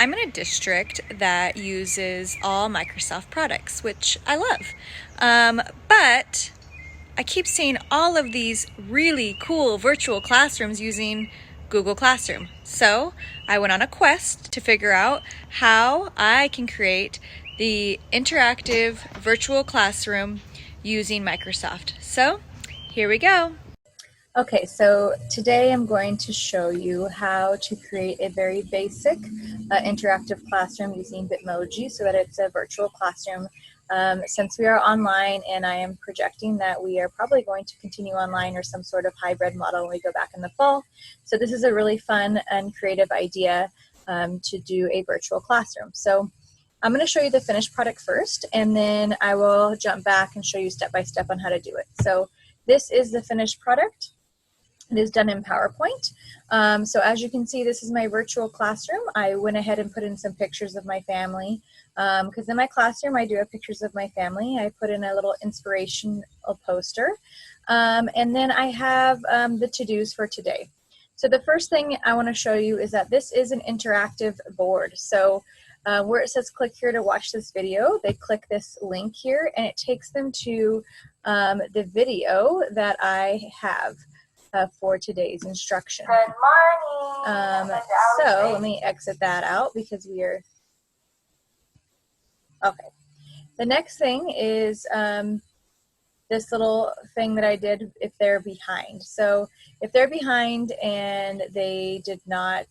I'm in a district that uses all Microsoft products, which I love. But I keep seeing all of these really cool virtual classrooms using Google Classroom. So I went on a quest to figure out how I can create the interactive virtual classroom using Microsoft. So here we go. Okay, so today I'm going to show you how to create a very basic interactive classroom using Bitmoji so that it's a virtual classroom. Since we are online, and I am projecting that we are probably going to continue online or some sort of hybrid model when we go back in the fall. So this is a really fun and creative idea to do a virtual classroom. So I'm going to show you the finished product first, and then I will jump back and show you step by step on how to do it. So this is the finished product. It is done in PowerPoint. So as you can see, this is my virtual classroom. I went ahead and put in some pictures of my family because in my classroom I do have pictures of my family. I put in a little inspirational poster. And then I have the to-dos for today. So the first thing I want to show you is that this is an interactive board. So where it says click here to watch this video, they click this link here and it takes them to the video that I have for today's instruction. Good morning. So let me exit that out because we are, okay. The next thing is this little thing that I did if they're behind. So if they're behind and they did not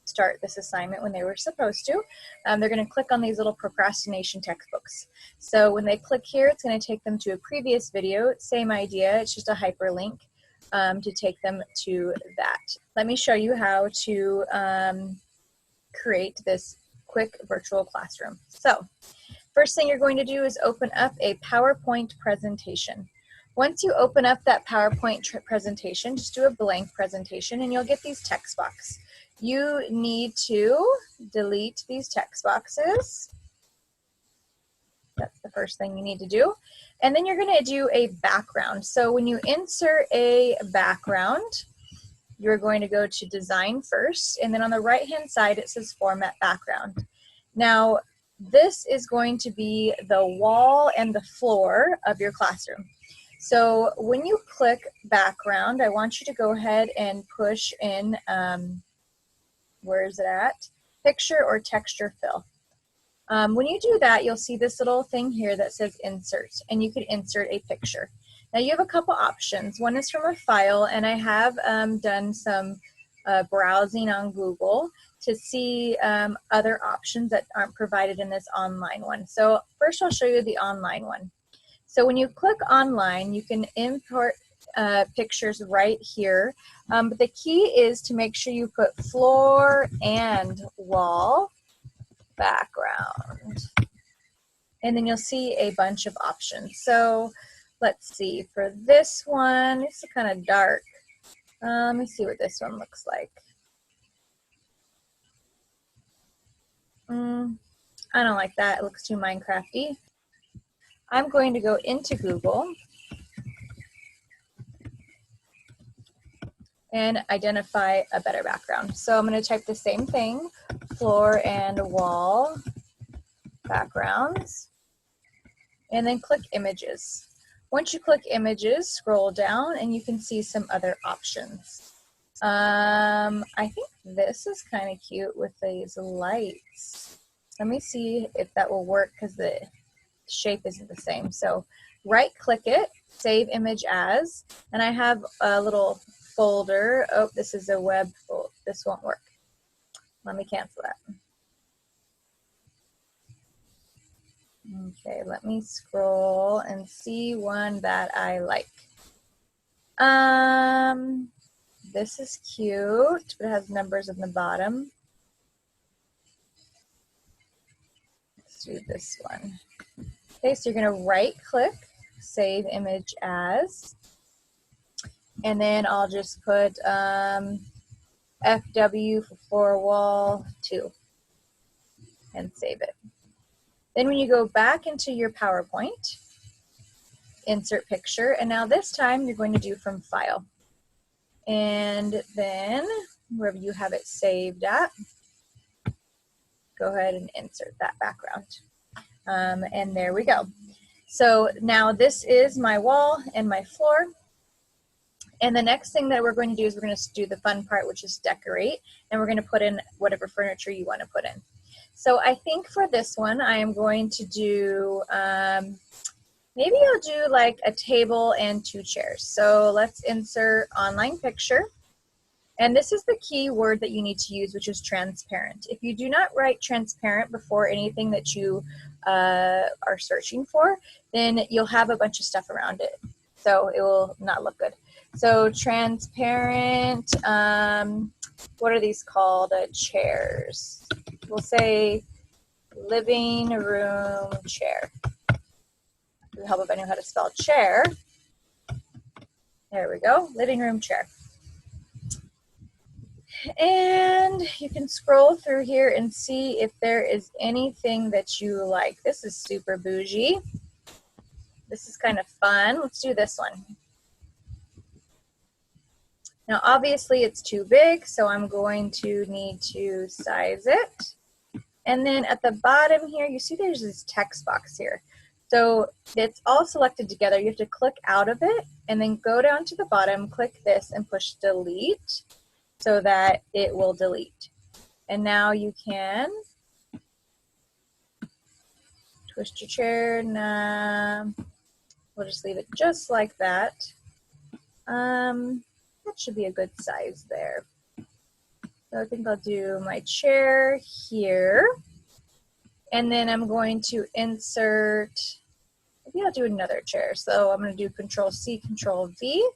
start this assignment when they were supposed to, they're going to click on these little procrastination textbooks. So when they click here, it's going to take them to a previous video. Same idea, it's just a hyperlink to take them to that. Let me show you how to create this quick virtual classroom. So first thing you're going to do is open up a PowerPoint presentation. Once you open up that PowerPoint presentation, just do a blank presentation and you'll get these text boxes. You need to delete these text boxes. That's the first thing you need to do. And then you're going to do a background. So when you insert a background, you're going to go to design first, and then on the right hand side it says format background. Now this is going to be the wall and the floor of your classroom. So when you click background, I want you to go ahead and push in, where is it at? Picture or texture fill. When you do that, you'll see this little thing here that says insert, and you could insert a picture. Now you have a couple options. One is from a file, and I have done some browsing on Google to see other options that aren't provided in this online one. So first I'll show you the online one. So when you click online, you can import pictures right here. But the key is to make sure you put floor and wall background, and then you'll see a bunch of options. So let's see, for this one, it's kind of dark. Let me see what this one looks like. I don't like that, it looks too Minecrafty. I'm going to go into Google and identify a better background. So I'm going to type the same thing, floor and wall backgrounds, and then click images. Once you click images, scroll down and you can see some other options. I think this is kind of cute with these lights. Let me see if that will work because the shape isn't the same. So right click it, save image as, and I have a little folder. Oh, this is a web folder. This won't work. Let me cancel that. Okay, let me scroll and see one that I like. This is cute, but it has numbers on the bottom. Let's do this one. Okay, so you're gonna right click, save image as, and then I'll just put FW for floor wall 2 and save it. Then when you go back into your PowerPoint, insert picture, and now this time you're going to do from file. And then wherever you have it saved at, go ahead and insert that background. And there we go. So now this is my wall and my floor. And the next thing that we're going to do is we're going to do the fun part, which is decorate. And we're going to put in whatever furniture you want to put in. So I think for this one, I am going to do, maybe I'll do like a table and 2 chairs. So let's insert online picture. And this is the key word that you need to use, which is transparent. If you do not write transparent before anything that you are searching for, then you'll have a bunch of stuff around it. So it will not look good. So transparent, what are these called? Chairs. We'll say living room chair. It would help if I knew how to spell chair. There we go, living room chair. And you can scroll through here and see if there is anything that you like. This is super bougie. This is kind of fun. Let's do this one. Now, obviously it's too big, so I'm going to need to size it. And then at the bottom here, you see there's this text box here. So it's all selected together. You have to click out of it and then go down to the bottom, click this and push delete so that it will delete. And now you can twist your chair. And, we'll just leave it just like that. That should be a good size there. So I think I'll do my chair here. And then I'm going to insert, maybe I'll do another chair. So I'm going to do Control C, Control V.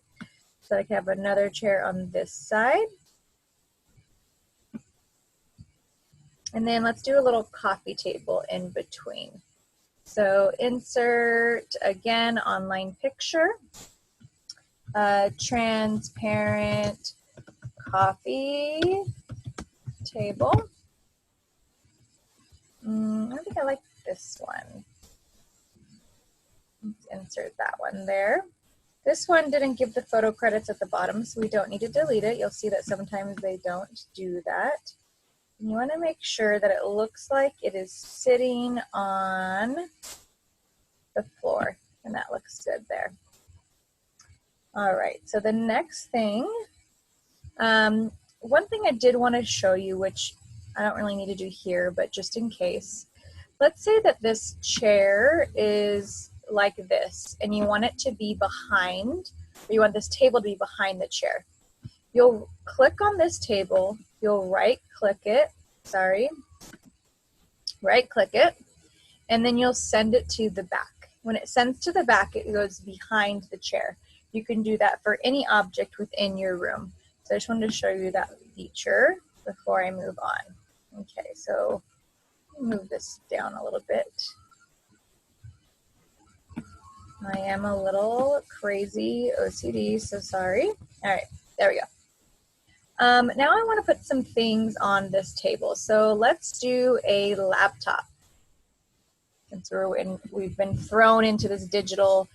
So I can have another chair on this side. And then let's do a little coffee table in between. So insert, again, online picture. Transparent coffee table. I think I like this one. Let's insert that one there. This one didn't give the photo credits at the bottom, so we don't need to delete it. You'll see that sometimes they don't do that. And you want to make sure that it looks like it is sitting on the floor, and that looks good there. All right, so the next thing, one thing I did want to show you, which I don't really need to do here, but just in case, let's say that this chair is like this, and you want it to be behind, or you want this table to be behind the chair. You'll click on this table, you'll right-click it, right-click it, and then you'll send it to the back. When it sends to the back, it goes behind the chair. You can do that for any object within your room. So I just wanted to show you that feature before I move on. Okay, so move this down a little bit. I am a little crazy OCD, so sorry. All right, there we go. Now I want to put some things on this table. So let's do a laptop. Since we've been thrown into this digital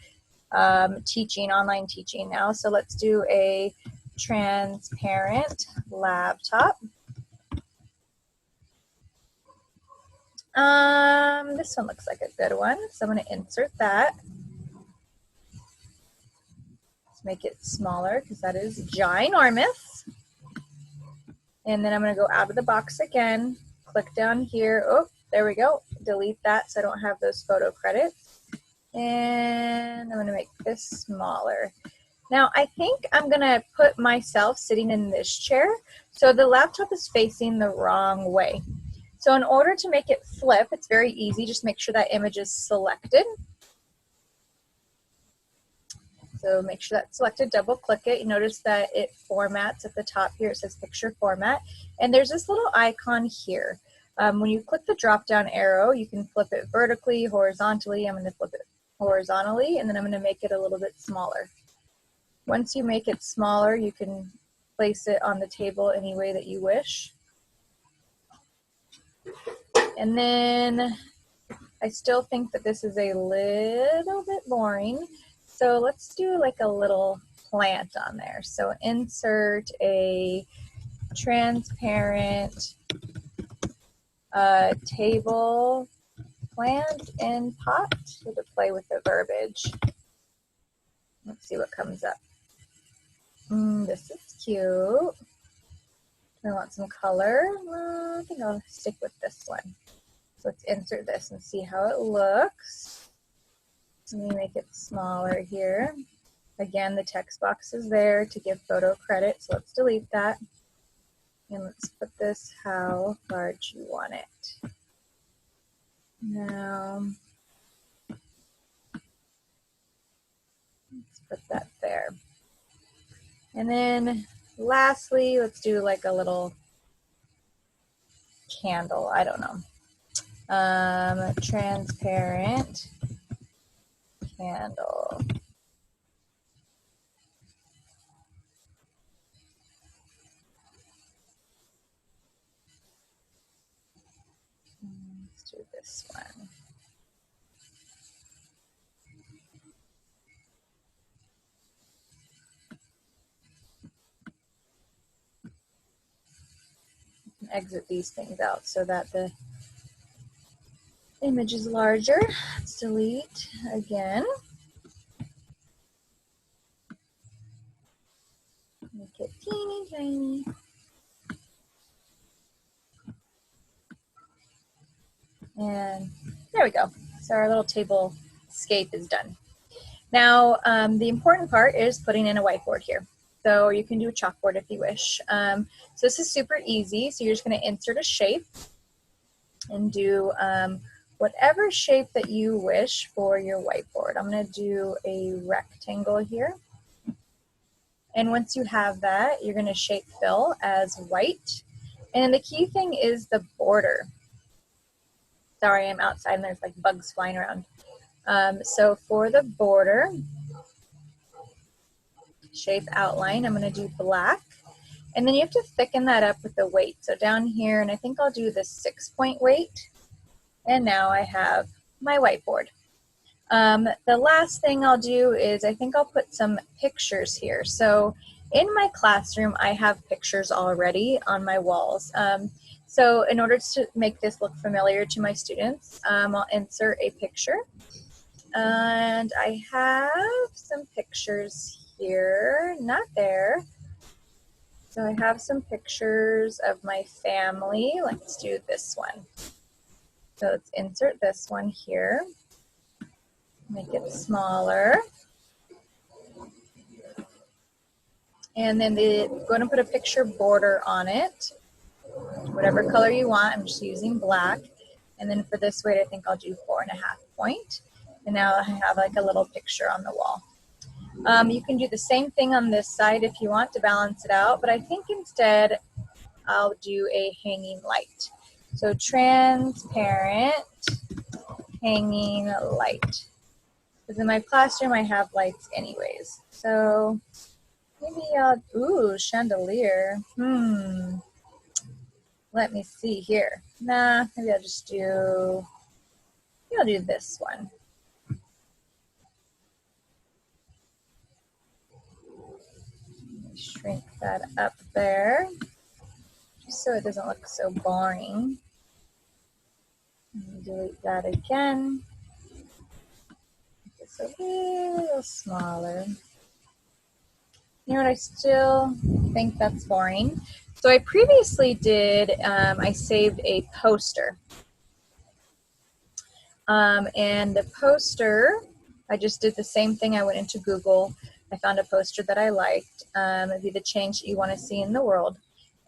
teaching, online teaching now. So let's do a transparent laptop. This one looks like a good one. So I'm going to insert that. Let's make it smaller because that is ginormous. And then I'm going to go out of the box again, click down here. Oh, there we go. Delete that so I don't have those photo credits. And I'm going to make this smaller. Now, I think I'm going to put myself sitting in this chair. So the laptop is facing the wrong way. So in order to make it flip, it's very easy. Just make sure that image is selected. So make sure that's selected, double click it. You notice that it formats at the top here. It says picture format. And there's this little icon here. When you click the drop down arrow, you can flip it vertically, horizontally. I'm going to flip it horizontally, and then I'm going to make it a little bit smaller. Once you make it smaller, you can place it on the table any way that you wish. And then I still think that this is a little bit boring. So let's do like a little plant on there. So insert a transparent table, plant, and pot. We'll have to play with the verbiage. Let's see what comes up. This is cute. I want some color. I think I'll stick with this one. So let's insert this and see how it looks. Let me make it smaller here. Again, the text box is there to give photo credit, so let's delete that. And let's put this how large you want it. Now, let's put that there. And then lastly, let's do like a little candle. I don't know. Transparent candle. Let's do this one. Exit these things out so that the image is larger. Let's delete again. Make it teeny tiny. And there we go. So our little table scape is done. Now, the important part is putting in a whiteboard here. So you can do a chalkboard if you wish. So this is super easy. So you're just going to insert a shape and do whatever shape that you wish for your whiteboard. I'm going to do a rectangle here. And once you have that, you're going to shape fill as white. And the key thing is the border. Sorry, I'm outside and there's like bugs flying around. So for the border, shape outline, I'm going to do black. And then you have to thicken that up with the weight. So down here, and I think I'll do the 6-point weight. And now I have my whiteboard. The last thing I'll do is I think I'll put some pictures here. So in my classroom, I have pictures already on my walls. So in order to make this look familiar to my students, I'll insert a picture. And I have some pictures here, not there. So I have some pictures of my family. Let's do this one. So let's insert this one here. Make it smaller. And then I'm going to put a picture border on it. Whatever color you want, I'm just using black. And then for this weight, I think I'll do 4.5 point. And now I have like a little picture on the wall. You can do the same thing on this side if you want to balance it out, but I think instead I'll do a hanging light. So transparent hanging light. Because in my classroom I have lights anyways. So maybe ooh, chandelier. Let me see here. Nah, maybe I'll do this one. Shrink that up there, just so it doesn't look so boring. Delete that again. Make this a little smaller. You know what, I still think that's boring. So I previously did, I saved a poster. And the poster, I just did the same thing. I went into Google. I found a poster that I liked. It'd be the change that you want to see in the world.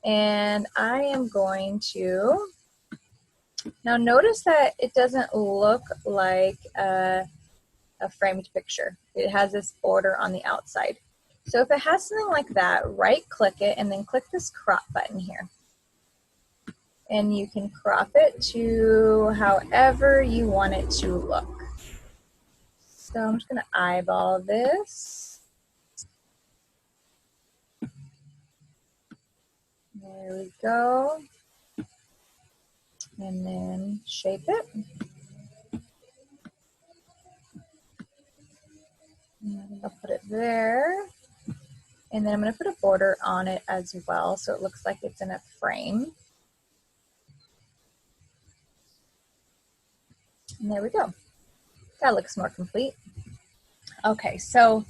And I am going to, now notice that it doesn't look like a framed picture. It has this border on the outside. So if it has something like that, right click it and then click this crop button here. And you can crop it to however you want it to look. So I'm just going to eyeball this. There we go. And then shape it. And I'll put it there. And then I'm going to put a border on it as well, so it looks like it's in a frame. And there we go. That looks more complete. Okay, so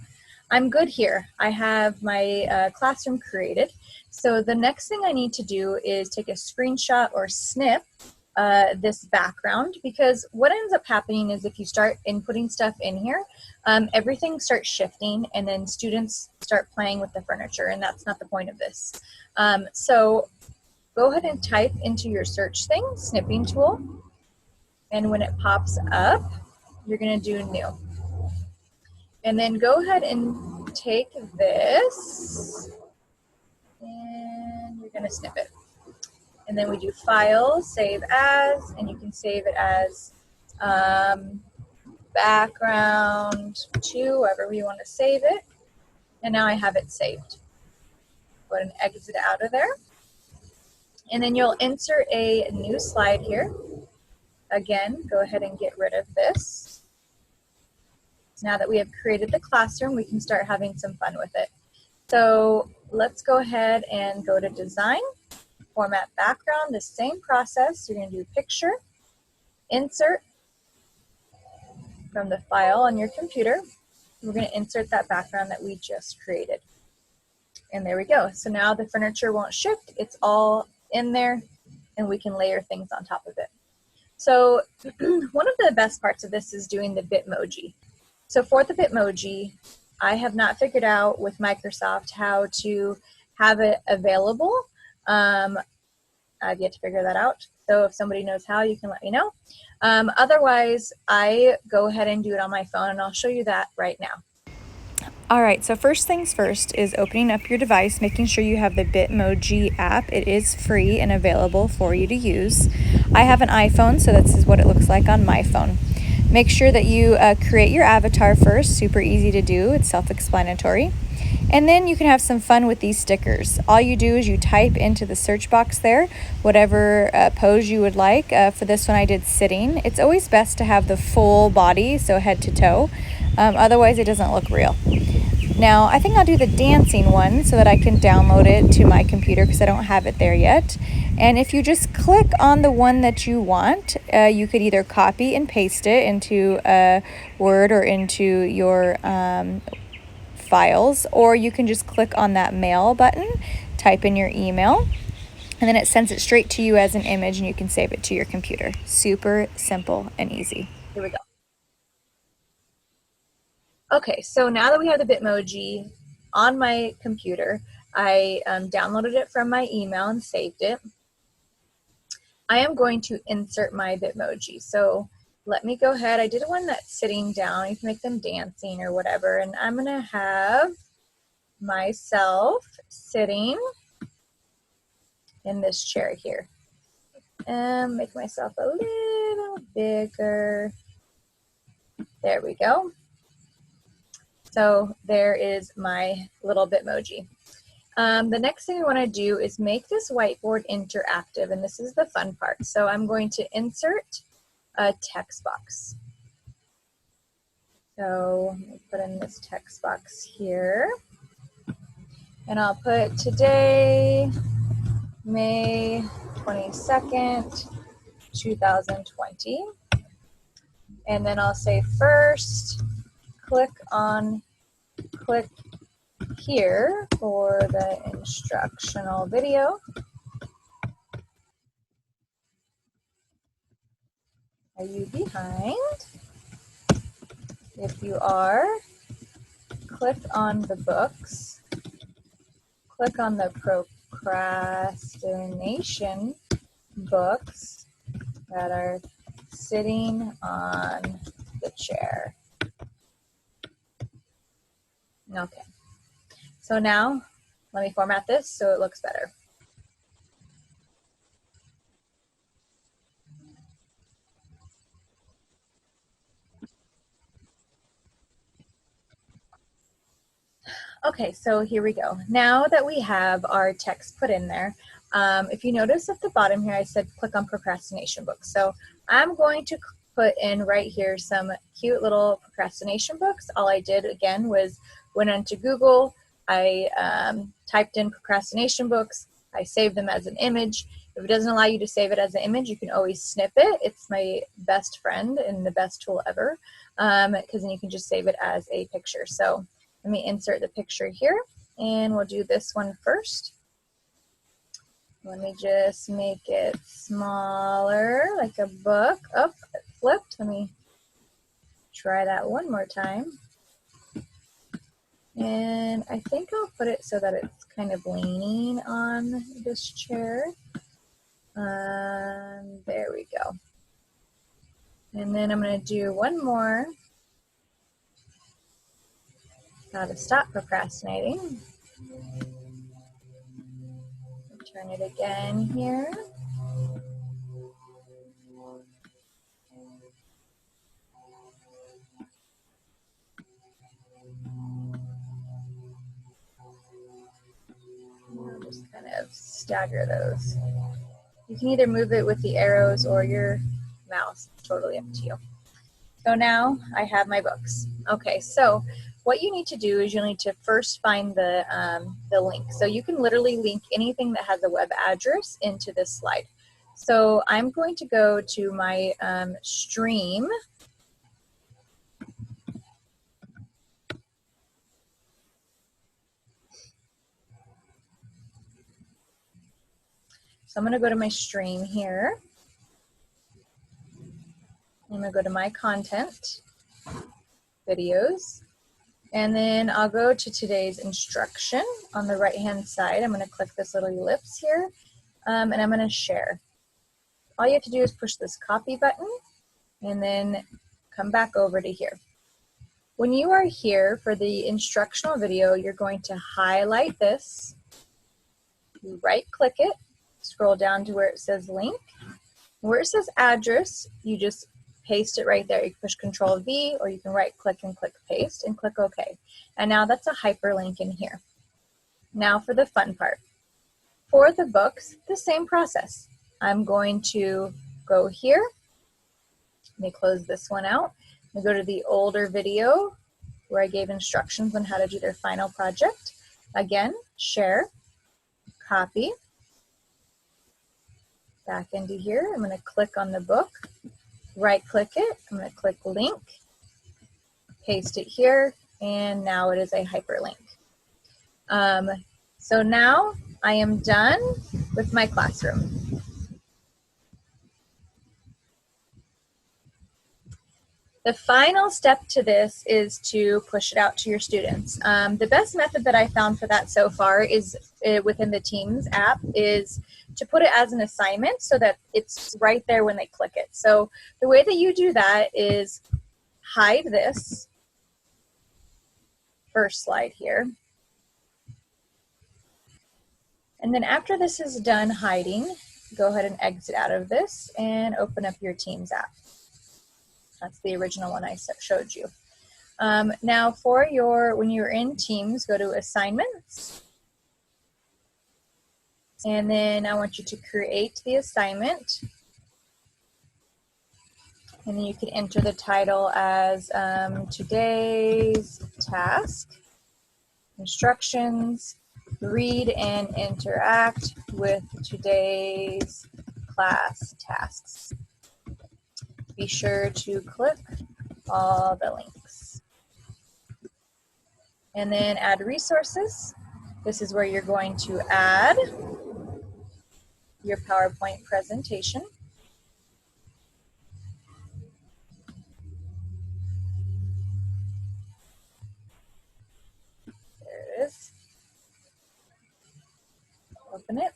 I'm good here. I have my classroom created. So the next thing I need to do is take a screenshot or snip this background, because what ends up happening is if you start inputting stuff in here, everything starts shifting and then students start playing with the furniture, and that's not the point of this. So go ahead and type into your search thing, snipping tool, and when it pops up, you're going to do new. And then go ahead and take this and you're going to snip it. And then we do file, save as, and you can save it as background 2, wherever you want to save it. And now I have it saved. Go ahead and exit out of there. And then you'll insert a new slide here. Again, go ahead and get rid of this. Now that we have created the classroom, we can start having some fun with it. So let's go ahead and go to design, format background, the same process. You're going to do picture, insert from the file on your computer. We're going to insert that background that we just created. And there we go. So now the furniture won't shift. It's all in there and we can layer things on top of it. So one of the best parts of this is doing the Bitmoji. So for the Bitmoji, I have not figured out with Microsoft how to have it available. I've yet to figure that out. So if somebody knows how, you can let me know. Otherwise, I go ahead and do it on my phone, and I'll show you that right now. All right, so first things first is opening up your device, making sure you have the Bitmoji app. It is free and available for you to use. I have an iPhone, so this is what it looks like on my phone. Make sure that you create your avatar first. Super easy to do. It's self-explanatory. And then you can have some fun with these stickers. All you do is you type into the search box there whatever pose you would like. For this one I did sitting. It's always best to have the full body, so head to toe. Otherwise it doesn't look real. Now I think I'll do the dancing one so that I can download it to my computer because I don't have it there yet. And if you just click on the one that you want, you could either copy and paste it into Word or into your files, or you can just click on that mail button, type in your email, and then it sends it straight to you as an image and you can save it to your computer. Super simple and easy. Here we go. Okay, so now that we have the Bitmoji on my computer, I downloaded it from my email and saved it. I am going to insert my Bitmoji. So let me go ahead. I did one that's sitting down. You can make them dancing or whatever. And I'm going to have myself sitting in this chair here. And make myself a little bigger. There we go. So there is my little Bitmoji. The next thing we want to do is make this whiteboard interactive, and this is the fun part. So I'm going to insert a text box. So let me put in this text box here, and I'll put today, May 22nd, 2020, and then I'll say first, click here for the instructional video. Are you behind? If you are, click on the books. Click on the procrastination books that are sitting on the chair. Okay. So now, let me format this so it looks better. Okay, so here we go. Now that we have our text put in there, if you notice at the bottom here, I said click on Procrastination Books. So I'm going to put in right here some cute little procrastination books. All I did, again, was went into Google, I typed in procrastination books, I saved them as an image, If it doesn't allow you to save it as an image, you can always snip it. It's my best friend and the best tool ever, because then you can just save it as a picture. So let me insert the picture here, and we'll do this one first. Let me just make it smaller, like a book. Oh, it flipped. Let me try that one more time. And I think I'll put it so that it's kind of leaning on this chair. There we go. And then I'm going to do one more. How to stop procrastinating. Turn it again here. I'll just kind of stagger those. You can either move it with the arrows or your mouse, totally up to you. So now I have my books. Okay, so what you need to do is you'll need to first find the link. So you can literally link anything that has a web address into this slide. So I'm going to go to my stream. So I'm going to go to my stream here. I'm going to go to my content, videos, and then I'll go to today's instruction on the right-hand side. I'm going to click this little ellipse here, and I'm going to share. All you have to do is push this copy button and then come back over to here. When you are here for the instructional video, you're going to highlight this, you right-click it, scroll down to where it says link. Where it says address, you just paste it right there. You can push Control-V, or you can right-click and click paste and click OK. And now that's a hyperlink in here. Now for the fun part. For the books, the same process. I'm going to go here. Let me close this one out. I'm going to go to the older video where I gave instructions on how to do their final project. Again, share, copy, back into here. I'm going to click on the book, right click it. I'm going to click link, paste it here, and now it is a hyperlink. So now I am done with my classroom. The final step to this is to push it out to your students. The best method that I found for that so far is within the Teams app is to put it as an assignment so that it's right there when they click it. So the way that you do that is hide this first slide here. And then after this is done hiding, go ahead and exit out of this and open up your Teams app. That's the original one I showed you. Now for when you're in Teams, go to Assignments. And then I want you to create the assignment. And then you can enter the title as Today's Task, Instructions, Read and Interact with Today's Class Tasks. Be sure to click all the links. And then add resources. This is where you're going to add your PowerPoint presentation. There it is. Open it.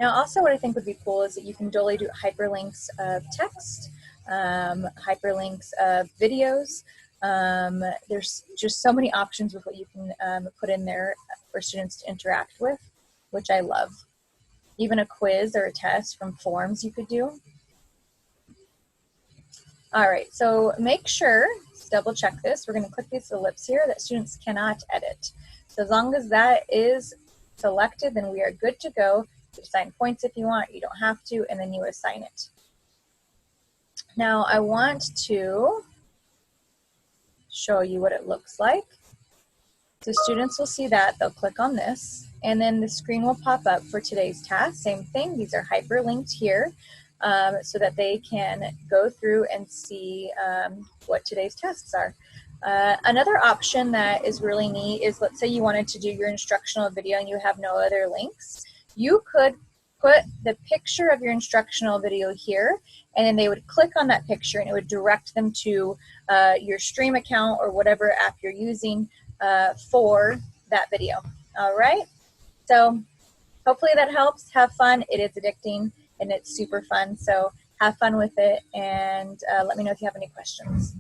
Now also what I think would be cool is that you can totally do hyperlinks of text, hyperlinks of videos. There's just so many options with what you can put in there for students to interact with, which I love. Even a quiz or a test from forms you could do. All right, so make sure, double check this. We're going to click this ellipse here that students cannot edit. So as long as that is selected, then we are good to go. You assign points if you want, you don't have to, and then you assign it. Now I want to show you what it looks like. So students will see that, they'll click on this, and then the screen will pop up for today's task. Same thing, these are hyperlinked here so that they can go through and see what today's tasks are. Another option that is really neat is, let's say you wanted to do your instructional video and you have no other links. You could put the picture of your instructional video here, and then they would click on that picture and it would direct them to your stream account or whatever app you're using for that video. All right, so hopefully that helps. Have fun. It is addicting and it's super fun, so have fun with it, and let me know if you have any questions.